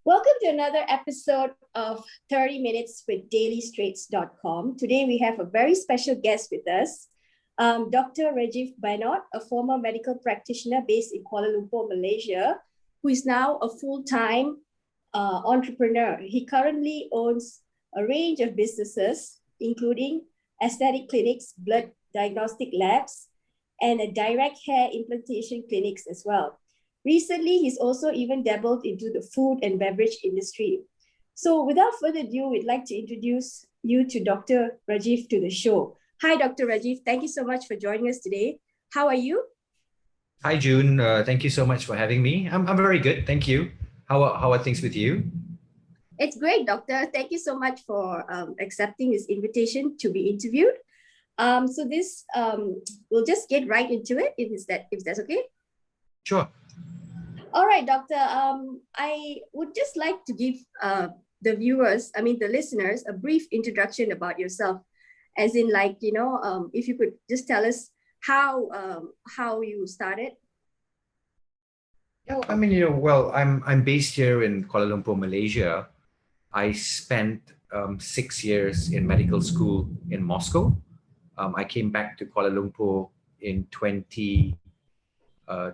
Welcome to another episode of 30 Minutes with dailystraits.com. Today we have a very special guest with us, Dr. Rajiv Bhanot, a former medical practitioner based in Kuala Lumpur, Malaysia, who is now a full-time entrepreneur. He currently owns a range of businesses, including aesthetic clinics, blood diagnostic labs, and a direct hair implantation clinics as well. Recently, he's also even dabbled into the food and beverage industry. So without further ado, we'd like to introduce you to Dr. Rajiv to the show. Hi, Dr. Rajiv. Thank you so much for joining us today. How are you? Hi, June. Thank you so much for having me. I'm very good. Thank you. How are things with you? It's great, Doctor. Thank you so much for accepting this invitation to be interviewed. We'll just get right into it, if that's okay? Sure. All right, Doctor. I would just like to give the listeners, a brief introduction about yourself, as in, if you could just tell us how you started. Yeah, I'm based here in Kuala Lumpur, Malaysia. I spent 6 years in medical school in Moscow. I came back to Kuala Lumpur in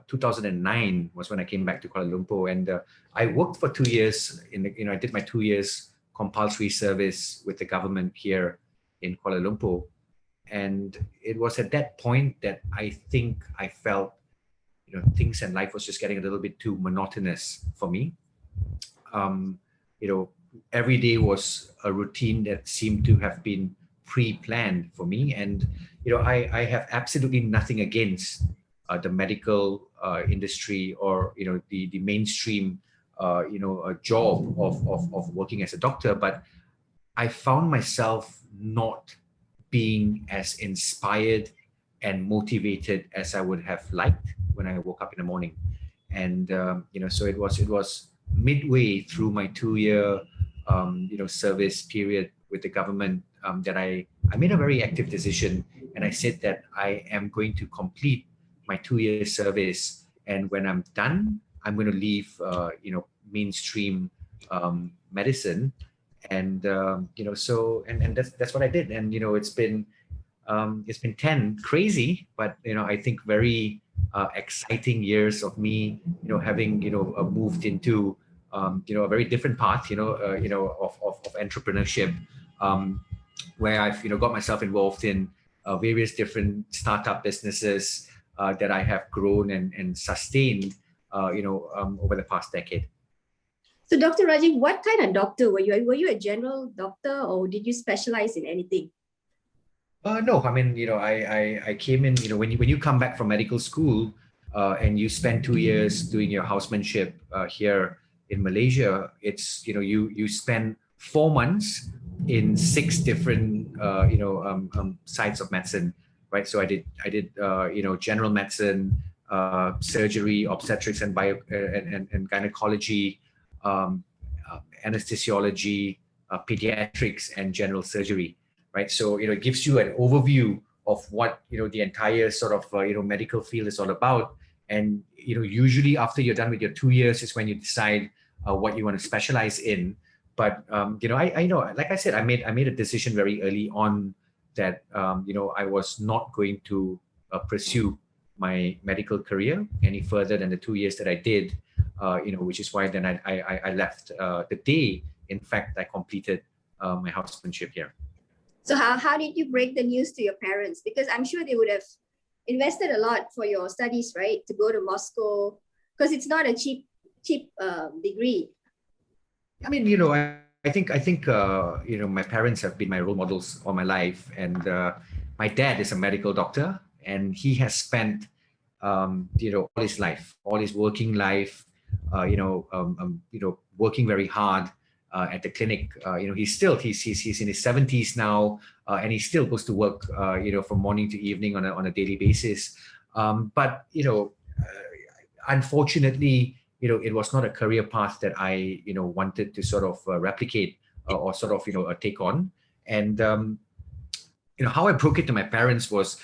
2009 was when I came back to Kuala Lumpur, and I worked for 2 years. I did my 2 years compulsory service with the government here in Kuala Lumpur, and it was at that point that I think I felt, things in life was just getting a little bit too monotonous for me. Every day was a routine that seemed to have been pre-planned for me, and I have absolutely nothing against the medical industry or the mainstream a job of working as a doctor, but I found myself not being as inspired and motivated as I would have liked when I woke up in the morning. And so it was midway through my 2-year service period with the government that I made a very active decision, and I said that I am going to complete my 2-year service, and when I'm done, I'm going to leave mainstream medicine, and that's what I did. And it's been 10 crazy, but I think very exciting years of me having moved into a very different path of entrepreneurship, where I've got myself involved in various different startup businesses that I have grown and sustained, over the past decade. So, Dr. Rajiv, what kind of doctor were you? Were you a general doctor, or did you specialize in anything? No, I came in. When you come back from medical school and you spend 2 years doing your housemanship here in Malaysia, it's you spend 4 months in 6 different sides of medicine. Right, so I did general medicine, surgery, obstetrics and gynecology, anesthesiology, pediatrics, and general surgery. Right, so it gives you an overview of what the entire sort of medical field is all about. And usually after you're done with your 2 years is when you decide what you want to specialize in. But I know, like I said, I made a decision very early on that I was not going to pursue my medical career any further than the 2 years that I did, which is why then I left the day, in fact, I completed my housemanship here. So how did you break the news to your parents? Because I'm sure they would have invested a lot for your studies, right? To go to Moscow, because it's not a cheap degree. I mean, I think my parents have been my role models all my life, and my dad is a medical doctor, and he has spent all his life, all his working life, working very hard at the clinic. He's in his 70s now, and he still goes to work from morning to evening on a daily basis. But unfortunately, it was not a career path that I wanted to sort of replicate or sort of take on. And how I broke it to my parents was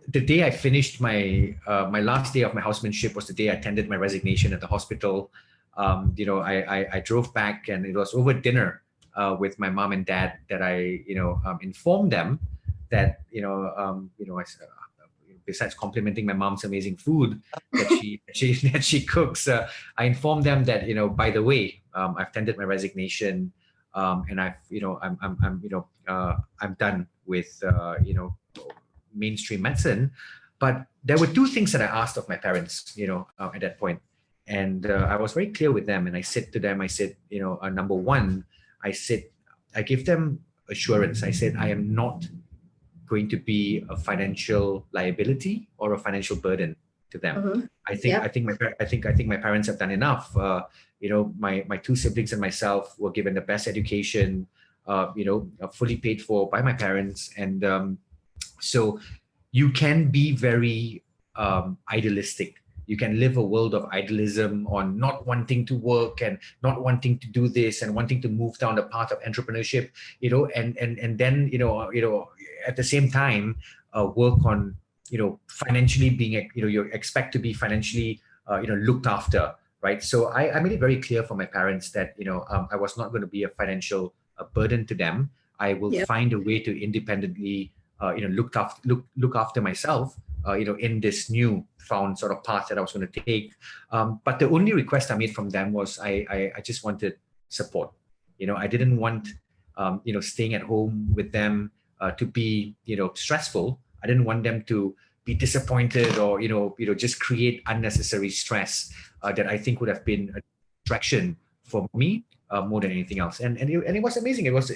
the day I finished my last day of my housemanship was the day I tendered my resignation at the hospital. I drove back, and it was over dinner with my mom and dad that I informed them that besides complimenting my mom's amazing food that she cooks, I informed them that by the way, I've tendered my resignation, and I'm done with mainstream medicine. But there were two things that I asked of my parents, at that point, and I was very clear with them, and I said to them, I said, number one, I gave them assurance. I said, I am not going to be a financial liability or a financial burden to them. Mm-hmm. I think my parents have done enough. My two siblings and myself were given the best education, fully paid for by my parents, and so you can be very idealistic. You can live a world of idealism on not wanting to work and not wanting to do this and wanting to move down the path of entrepreneurship, and then at the same time work on financially being you expect to be financially looked after, right? So I made it very clear for my parents that I was not going to be a financial burden to them. I will find a way to independently look after myself, in this new found sort of path that I was going to take. But the only request I made from them was I just wanted support. I didn't want staying at home with them to be stressful. I didn't want them to be disappointed or just create unnecessary stress that I think would have been a distraction for me more than anything else. And it was amazing. It was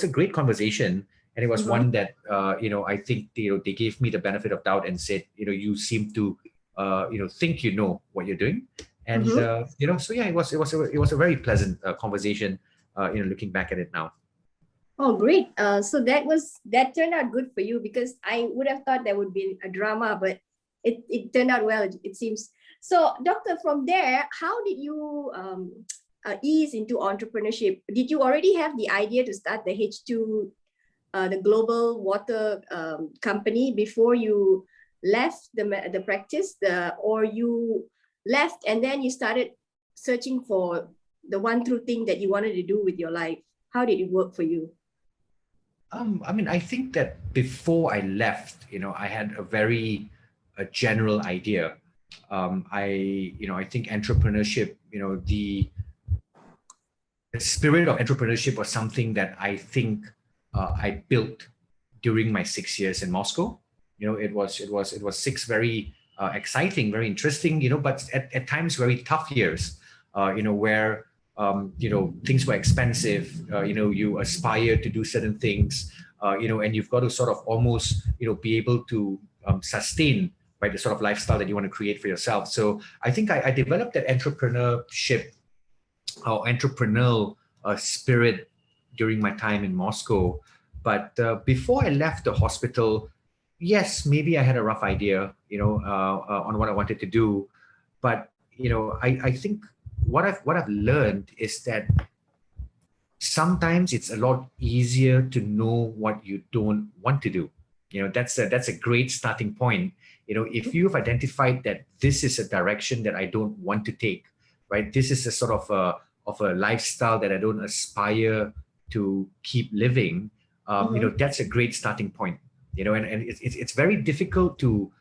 a great conversation. And it was one that I think they gave me the benefit of doubt and said, you seem to think you know what you're doing, and so yeah, it was a very pleasant conversation. Looking back at it now. Oh, great! So that turned out good for you, because I would have thought there would be a drama, but it turned out well. It seems. So, doctor, from there, how did you ease into entrepreneurship? Did you already have the idea to start the H2? The global water company before you left the practice, or you left and then you started searching for the one true thing that you wanted to do with your life? How did it work for you? I think that before I left, I had a very general idea. I think entrepreneurship, the spirit of entrepreneurship was something that I think I built during my 6 years in Moscow. It was 6 very exciting, very interesting, but at times very tough years, where things were expensive. You aspire to do certain things, and you've got to sort of almost be able to sustain, right, the sort of lifestyle that you want to create for yourself. So I think I developed that entrepreneurship or entrepreneurial spirit during my time in Moscow. But before I left the hospital, yes, maybe I had a rough idea, on what I wanted to do. But I think what I've learned is that sometimes it's a lot easier to know what you don't want to do. That's a great starting point. If you've identified that this is a direction that I don't want to take, right? This is a sort of a lifestyle that I don't aspire to keep living. That's a great starting point. And it's very difficult to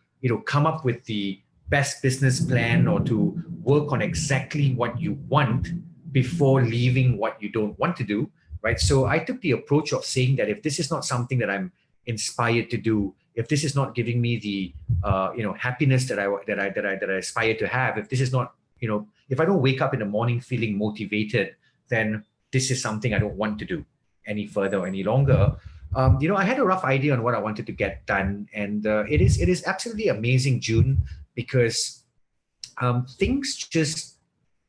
come up with the best business plan or to work on exactly what you want before leaving what you don't want to do, right? So I took the approach of saying that if this is not something that I'm inspired to do, if this is not giving me the happiness that I aspire to have, if this is not, if I don't wake up in the morning feeling motivated, then this is something I don't want to do any further or any longer. I had a rough idea on what I wanted to get done, and it is absolutely amazing, June, because things just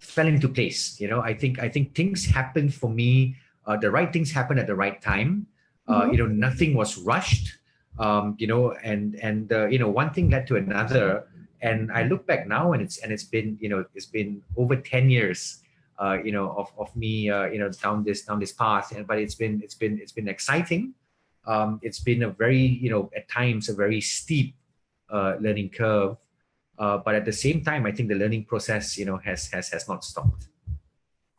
fell into place. I think things happened for me. The right things happened at the right time. Nothing was rushed. And one thing led to another. And I look back now, and it's been over 10 years, of me, down this path. But it's been exciting. It's been a very, at times a very steep learning curve. But at the same time, I think the learning process, has not stopped.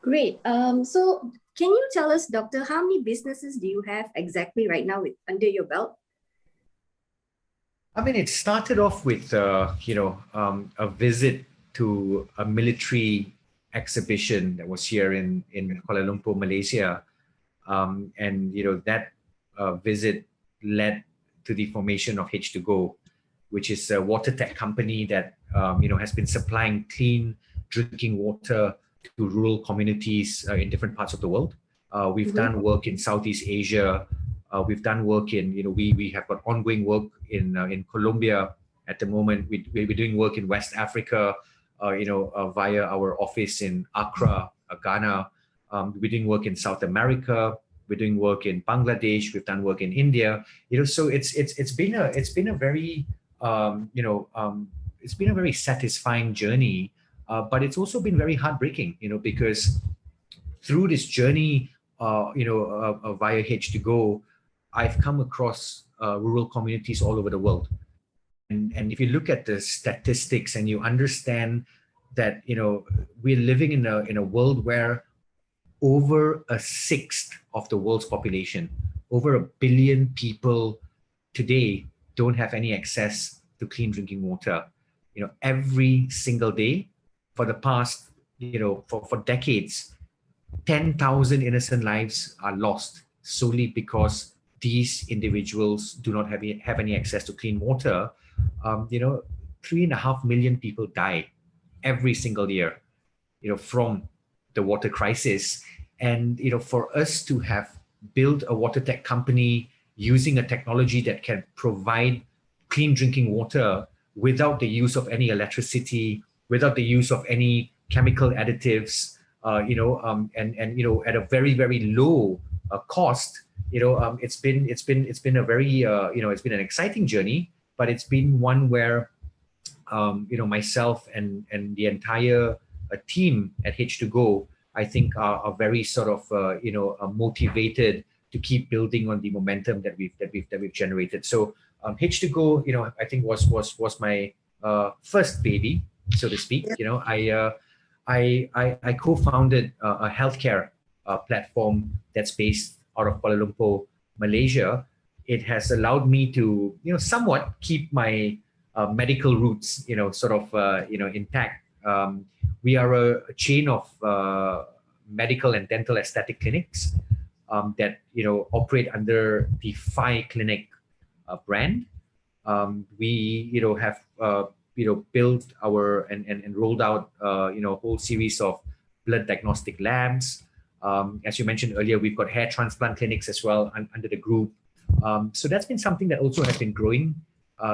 Great. So can you tell us, Doctor, how many businesses do you have exactly right now under your belt? I mean, it started off with, a visit to a military exhibition that was here in Kuala Lumpur, Malaysia. And, that visit led to the formation of H2Go, which is a water tech company that, has been supplying clean drinking water to rural communities in different parts of the world. We've done work in Southeast Asia. We've done work in, we have got ongoing work in Colombia at the moment. We're doing work in West Africa, via our office in Accra, Ghana. We're doing work in South America. We're doing work in Bangladesh. We've done work in India. So it's been a very it's been a very satisfying journey, but it's also been very heartbreaking, because through this journey, via H2Go, I've come across rural communities all over the world. And if you look at the statistics and you understand that, we're living in a world where over a sixth of the world's population, over 1 billion people today don't have any access to clean drinking water. Every single day for the past, for decades, 10,000 innocent lives are lost solely because these individuals do not have any access to clean water. 3.5 million people die every single year, from the water crisis. And, for us to have built a water tech company using a technology that can provide clean drinking water without the use of any electricity, without the use of any chemical additives, at a very, very low cost, it's been a very, it's been an exciting journey, but it's been one where, myself and the entire team at H2Go, I think are very sort of, motivated to keep building on the momentum that we've generated. So H2Go, I think was my first baby, so to speak. I co-founded a healthcare platform that's based out of Kuala Lumpur, Malaysia. It has allowed me to, somewhat keep my medical roots, intact. We are a chain of medical and dental aesthetic clinics that, operate under the Phi Clinic brand. We, have built our and rolled out a whole series of blood diagnostic labs. As you mentioned earlier, we've got hair transplant clinics as well under the group. So that's been something that also has been growing.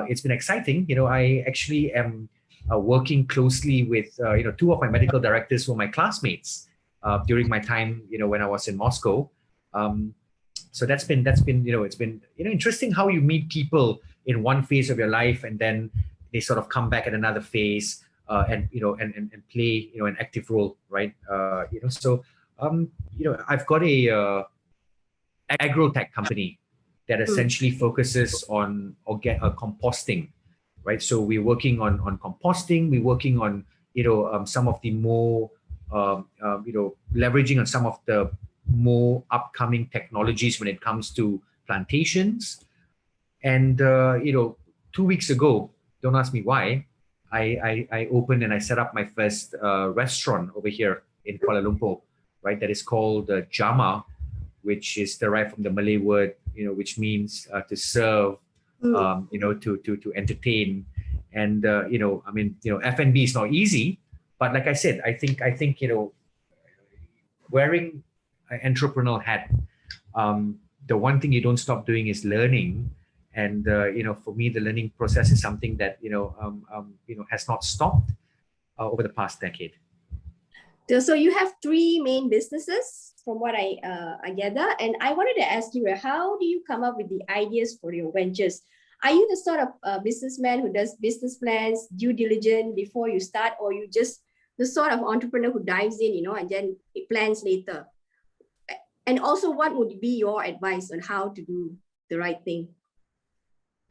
It's been exciting. I actually am working closely with two of my medical directors who were my classmates during my time, when I was in Moscow. So that's been it's been interesting how you meet people in one phase of your life and then they sort of come back at another phase and play an active role, right? I've got a agro-tech company that essentially focuses on composting, right? So we're working on composting. We're working on some of the more leveraging on some of the more upcoming technologies when it comes to plantations. And 2 weeks ago, don't ask me why, I opened and I set up my first restaurant over here in Kuala Lumpur, right? That is called Jama, which is derived from the Malay word, which means to serve, to entertain. And F&B is not easy, but like I said, I think wearing an entrepreneurial hat, the one thing you don't stop doing is learning. And for me, the learning process is something that has not stopped over the past decade. So you have 3 main businesses, from what I gather, and I wanted to ask you, how do you come up with the ideas for your ventures? Are you the sort of businessman who does business plans, due diligence before you start, or you just the sort of entrepreneur who dives in, and then it plans later? And also, what would be your advice on how to do the right thing?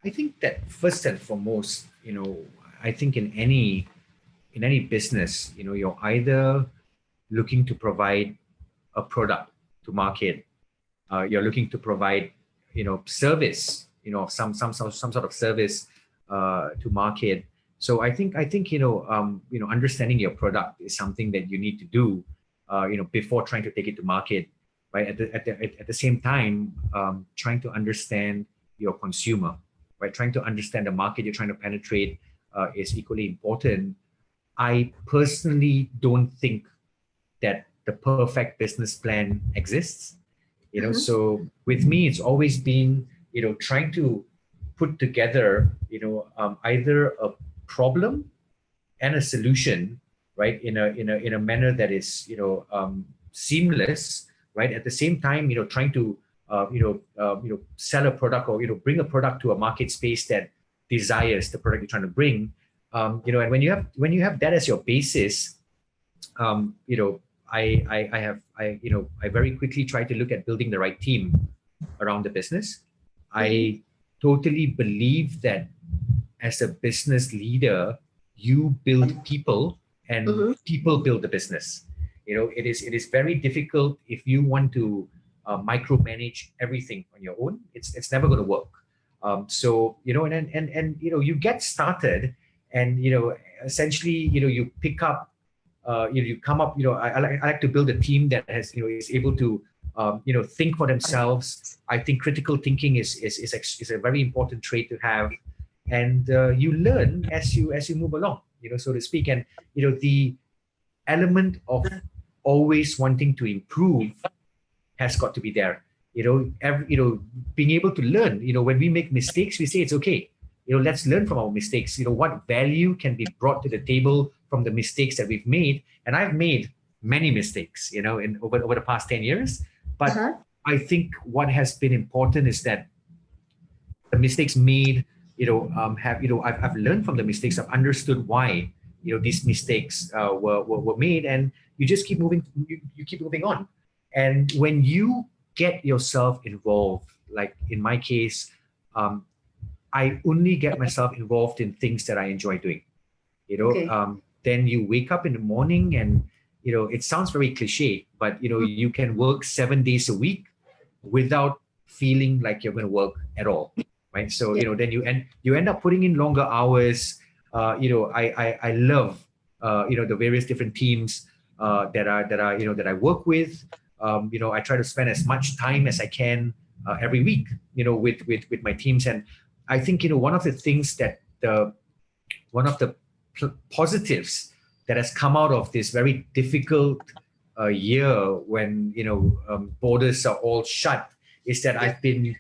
I think that first and foremost, I think in any business, you're either looking to provide a product to market, you're looking to provide, service, some sort of service to market. So I think understanding your product is something that you need to do, before trying to take it to market, right? At the same time, trying to understand your consumer, right? Trying to understand the market you're trying to penetrate is equally important. I personally don't think that the perfect business plan exists. So with me, it's always been, trying to put together, either a problem and a solution, right, in a manner that is, seamless, right? At the same time, trying to, sell a product, or bring a product to a market space that desires the product you're trying to bring. And when you have that as your basis, I very quickly try to look at building the right team around the business. I totally believe that as a business leader, you build people and people build the business. It is very difficult if you want to micromanage everything on your own. It's never going to work. So you get started, and essentially you pick up. You come up. I like to build a team that has is able to think for themselves. I think critical thinking is a very important trait to have, and you learn as you move along, so to speak. And the element of always wanting to improve has got to be there. Being able to learn. When we make mistakes, we say it's okay. Let's learn from our mistakes. What value can be brought to the table from the mistakes that we've made. And I've made many mistakes, in over the past 10 years. But I think what has been important is that the mistakes made, I've learned from the mistakes. I've understood why, these mistakes were made, and you just keep moving. You keep moving on. And when you get yourself involved, like in my case, I only get myself involved in things that I enjoy doing. Then you wake up in the morning, and it sounds very cliche, but you can work 7 days a week without feeling like you're going to work at all, right? So then you end up putting in longer hours. I love the various different teams that I work with. I try to spend as much time as I can every week, with my teams. And I think one of the things that one of the positives that has come out of this very difficult year when borders are all shut is that I've been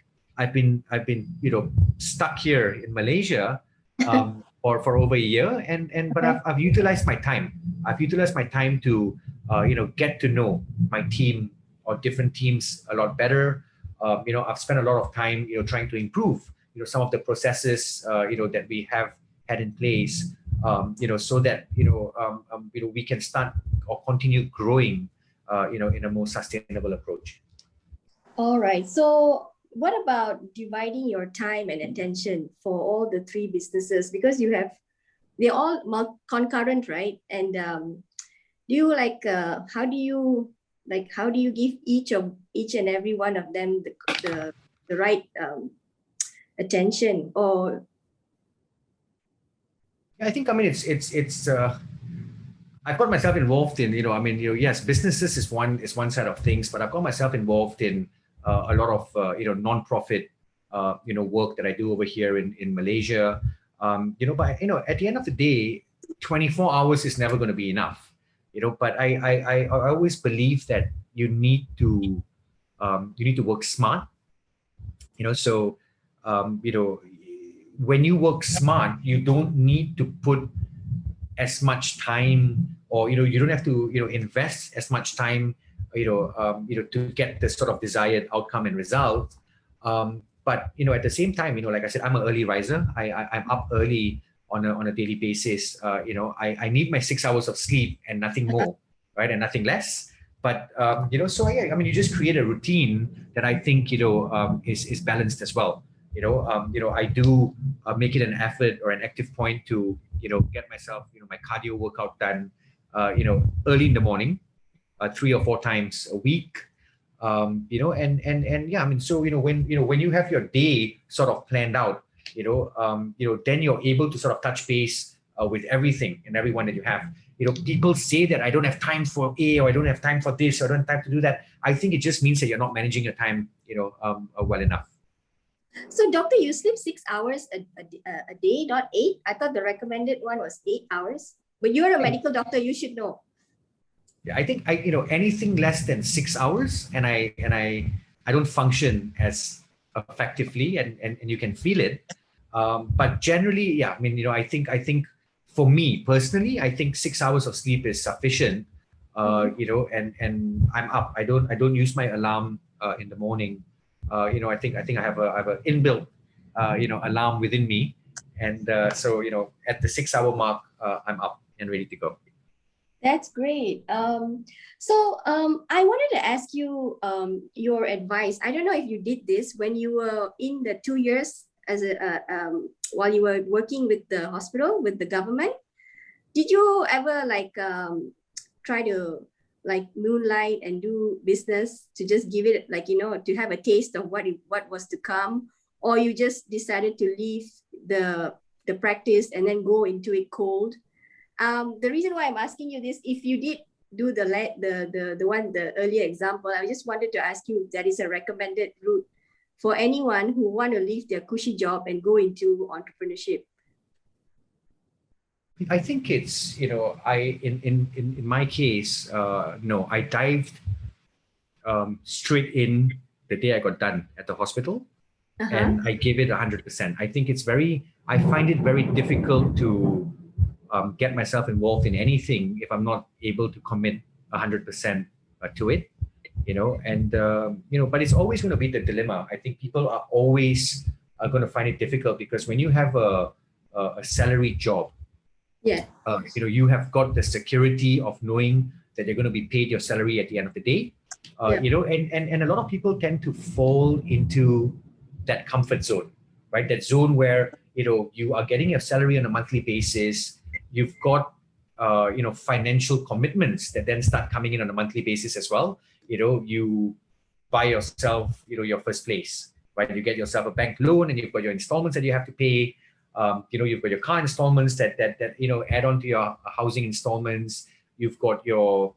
stuck here in Malaysia for over a year, but I've utilized my time. I've utilized my time to get to know my team or different teams a lot better. I've spent a lot of time trying to improve some of the processes that we have had in place, so that we can start or continue growing in a more sustainable approach. All right. So what about dividing your time and attention for all the three businesses? Because they're all concurrent, right? And do you how do you give each and every one of them the right attention? Or I think it's I've got myself involved in yes, businesses is one side of things, but I've got myself involved in a lot of non-profit work that I do over here in Malaysia. But at the end of the day, 24 hours is never going to be enough. But I always believe that you need to work smart. So when you work smart, you don't need to put as much time, or you don't have to invest as much time to get the sort of desired outcome and result. But at the same time, like I said, I'm an early riser. I'm up early on a daily basis. I need my 6 hours of sleep and nothing more, right, and nothing less. But so yeah, you just create a routine that I think is balanced as well. I do make it an effort or an active point to get myself, my cardio workout done, early in the morning, 3 or 4 times a week. And yeah, I mean, so when you have your day sort of planned out, then you're able to sort of touch base with everything and everyone that you have. People say that I don't have time for A, or I don't have time for this, or I don't have time to do that. I think it just means that you're not managing your time, well enough. So, doctor, you sleep 6 hours a day, not 8. I thought the recommended one was 8 hours. But you're a medical doctor, you should know. Yeah, I think anything less than 6 hours, and I don't function as effectively, and you can feel it. But generally, yeah, I mean, I think for me personally, I think 6 hours of sleep is sufficient. And I'm up. I don't use my alarm in the morning. I think I have an inbuilt alarm within me, and so at the 6 hour mark, I'm up and ready to go. That's great. I wanted to ask you your advice. I don't know if you did this when you were in the 2 years as while you were working with the hospital, with the government. Did you ever try to moonlight and do business to just give it to have a taste of what was to come, or you just decided to leave the practice and then go into it cold? The reason why I'm asking you this, if you did do the earlier example, I just wanted to ask you if that is a recommended route for anyone who want to leave their cushy job and go into entrepreneurship. I think it's, in my case, no, I dived straight in the day I got done at the hospital, and I gave it 100%. I find it very difficult to get myself involved in anything if I'm not able to commit 100% to it, but it's always going to be the dilemma. I think people are always going to find it difficult, because when you have a salary job, yeah, you have got the security of knowing that you're going to be paid your salary at the end of the day, and a lot of people tend to fall into that comfort zone, right? That zone where, you are getting your salary on a monthly basis. You've got, financial commitments that then start coming in on a monthly basis as well. You buy yourself, your first place, right? You get yourself a bank loan, and you've got your installments that you have to pay. You've got your car installments that add on to your housing installments. You've got your,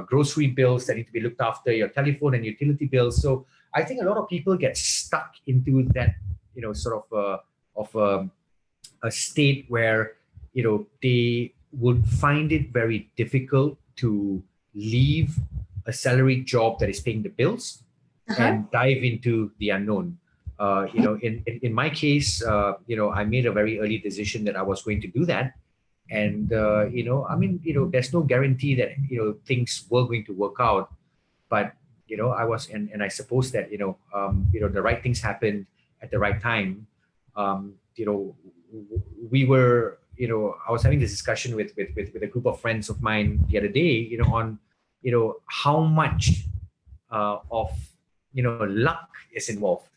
grocery bills that need to be looked after, your telephone and utility bills. So I think a lot of people get stuck into that, sort of a state where, they would find it very difficult to leave a salary job that is paying the bills and dive into the unknown. In my case, I made a very early decision that I was going to do that. And, there's no guarantee that, things were going to work out. But, I suppose that, the right things happened at the right time. We were, I was having this discussion with a group of friends of mine the other day, on, how much of, luck is involved,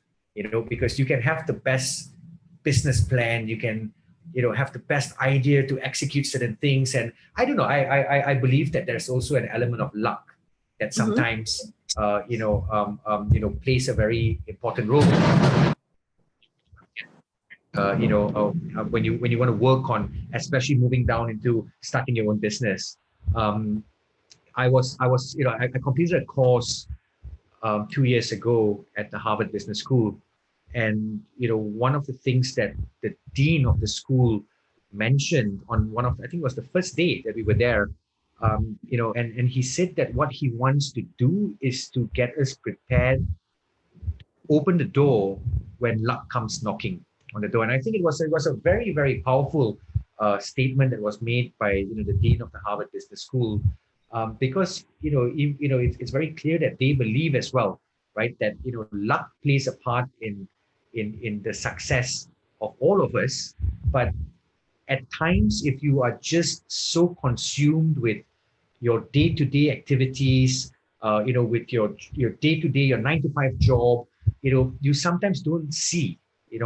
because you can have the best business plan, you can, have the best idea to execute certain things. And I don't know, I believe that there's also an element of luck that sometimes, plays a very important role. When you want to work on, especially moving down into starting your own business. I completed a course 2 years ago at the Harvard Business School, and one of the things that the dean of the school mentioned on one of, I think it was the first day that we were there, and he said that what he wants to do is to get us prepared, open the door when luck comes knocking on the door. And I think it was a very, very powerful statement that was made by the dean of the Harvard Business School, because it's very clear that they believe as well, right, that luck plays a part in the success of all of us. But at times, if you are just so consumed with your day-to-day activities, with your day-to-day, your 9-to-5 job, you sometimes don't see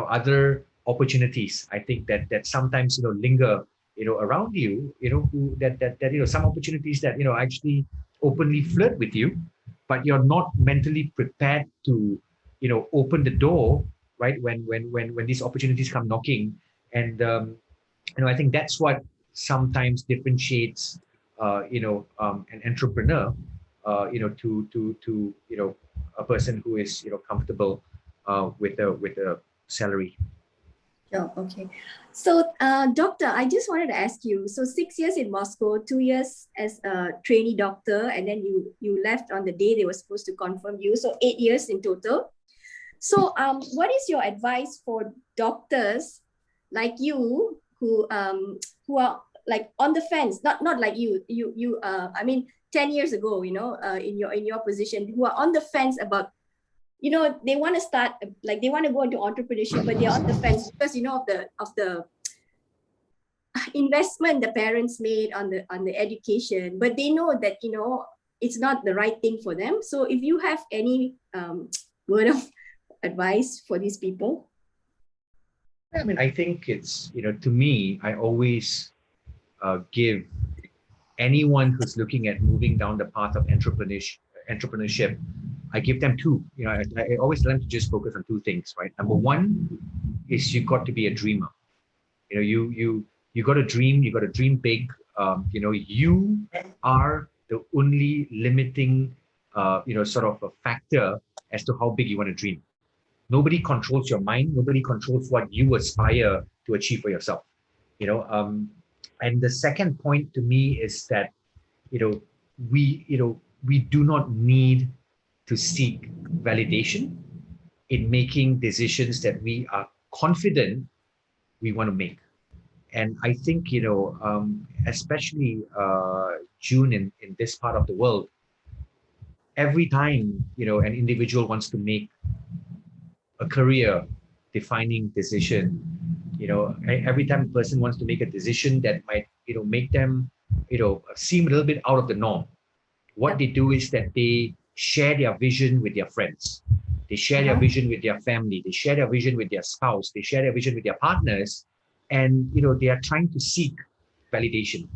other opportunities. I think that sometimes linger around you, who that some opportunities that, actually openly flirt with you, but you're not mentally prepared to, open the door, right? When these opportunities come knocking. And, I think that's what sometimes differentiates, an entrepreneur, to a person who is, comfortable with a salary. Oh, okay. So, doctor, I just wanted to ask you, so 6 years in Moscow, 2 years as a trainee doctor, and then you left on the day they were supposed to confirm you. So 8 years in total. So, what is your advice for doctors like you who are like on the fence, not like you I mean 10 years ago, in your position, who are on the fence about, they want to start, like they want to go into entrepreneurship, but they're on the fence because of the investment the parents made on the education, but they know that it's not the right thing for them. So if you have any word of advice for these people. I mean, I think it's, to me, I always give anyone who's looking at moving down the path of entrepreneurship, I give them two. I always tell them to just focus on two things, right? Number one is you got to be a dreamer. You got to dream. You got to dream big. You are the only limiting, sort of a factor as to how big you want to dream. Nobody controls your mind. Nobody controls what you aspire to achieve for yourself. And the second point to me is that, we do not need to seek validation in making decisions that we are confident we want to make. And I think, especially June in this part of the world, every time, an individual wants to make a career defining decision, every time a person wants to make a decision that might, make them, seem a little bit out of the norm, what they do is that they share their vision with their friends. They share their vision with their family. They share their vision with their spouse. They share their vision with their partners. And, they are trying to seek validation.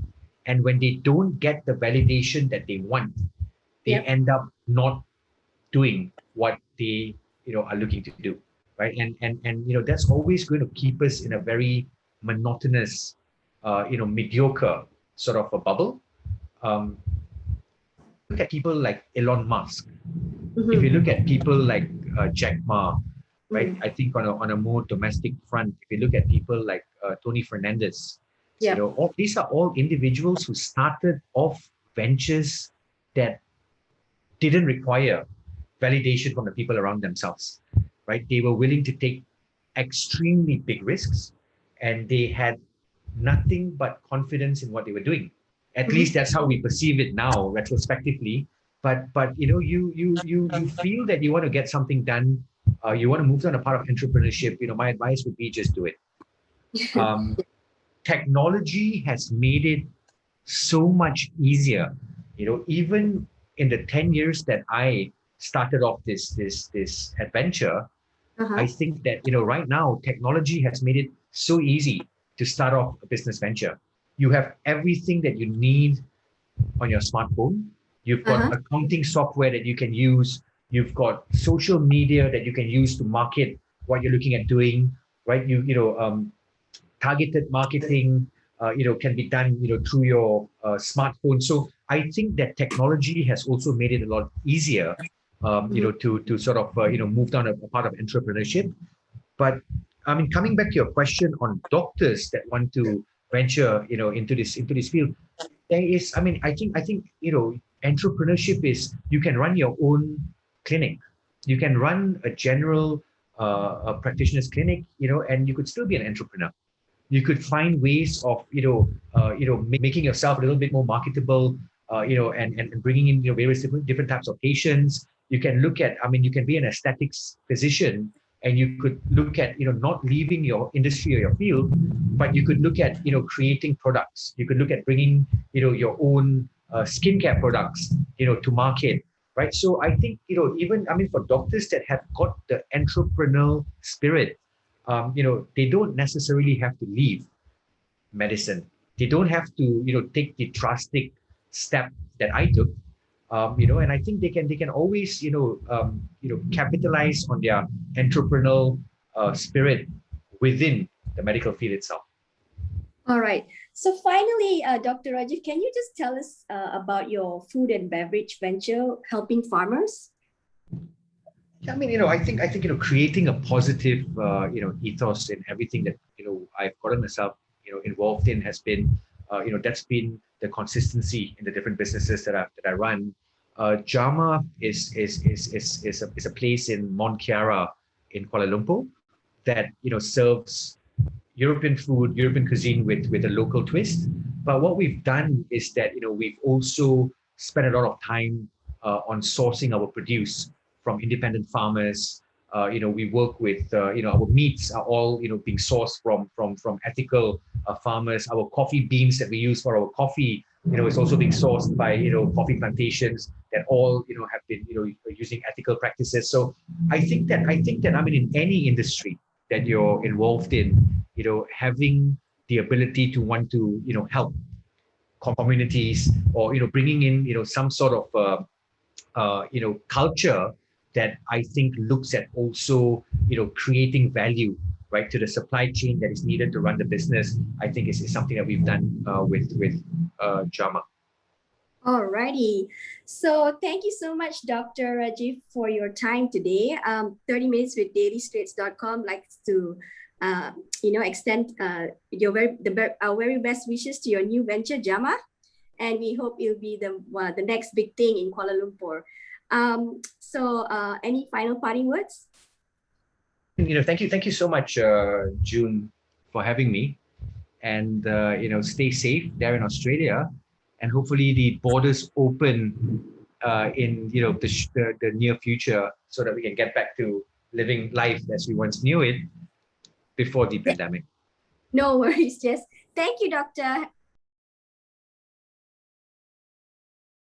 And when they don't get the validation that they want, they end up not doing what they, are looking to do, right? And that's always going to keep us in a very monotonous, mediocre sort of a bubble. Look at people like Elon Musk. If you look at people like Jack Ma, right? I think on a more domestic front, if you look at people like Tony Fernandez, these are all individuals who started off ventures that didn't require validation from the people around themselves, right? They were willing to take extremely big risks, and they had nothing but confidence in what they were doing. At least that's how we perceive it now, retrospectively. But you feel that you want to get something done, you want to move on a part of entrepreneurship. My advice would be just do it. Technology has made it so much easier. Even in the 10 years that I started off this adventure, I think that right now technology has made it so easy to start off a business venture. You have everything that you need on your smartphone. You've got accounting software that you can use. You've got social media that you can use to market what you're looking at doing, right? Targeted marketing, can be done, through your smartphone. So I think that technology has also made it a lot easier, to sort of, move down a part of entrepreneurship. But I mean, coming back to your question on doctors that want to venture, into this field, there is, I mean, I think, entrepreneurship is, you can run your own clinic. You can run a general a practitioner's clinic, and you could still be an entrepreneur. You could find ways of, making yourself a little bit more marketable, and bringing in, various different types of patients. You can look at, I mean, you can be an aesthetics physician, and you could look at, not leaving your industry or your field, but you could look at, creating products. You could look at bringing, your own skincare products, to market, right? So I think, even, I mean, for doctors that have got the entrepreneurial spirit, they don't necessarily have to leave medicine. they don't have to, take the drastic step that I took. And I think they can always, capitalize on their entrepreneurial spirit within the medical field itself. All right. So finally, Dr. Rajiv, can you just tell us about your food and beverage venture helping farmers? I mean, I think, creating a positive, ethos in everything that, I've gotten myself, involved in has been, that's been the consistency in the different businesses that I run. Jama is a place in Mont Kiara in Kuala Lumpur that, serves European food, European cuisine with a local twist. But what we've done is that, we've also spent a lot of time on sourcing our produce from independent farmers. We work with, our meats are all, being sourced from ethical farmers. Our coffee beans that we use for our coffee, is also being sourced by, coffee plantations that all, have been, using ethical practices. So I mean, in any industry that you're involved in, having the ability to want to, help communities, or, bringing in, some sort of, culture that I think looks at also, creating value, right, to the supply chain that is needed to run the business, I think is something that we've done with Jama. Alrighty. So thank you so much, Dr. Rajiv, for your time today. 30 Minutes with DailyStraits.com likes to, extend our very best wishes to your new venture, Jama, and we hope it'll be the next big thing in Kuala Lumpur. So any final parting words? Thank you so much, June, for having me, and stay safe there in Australia, and hopefully the borders open in the near future, so that we can get back to living life as we once knew it before the pandemic. No worries, Jess. Thank you, Doctor.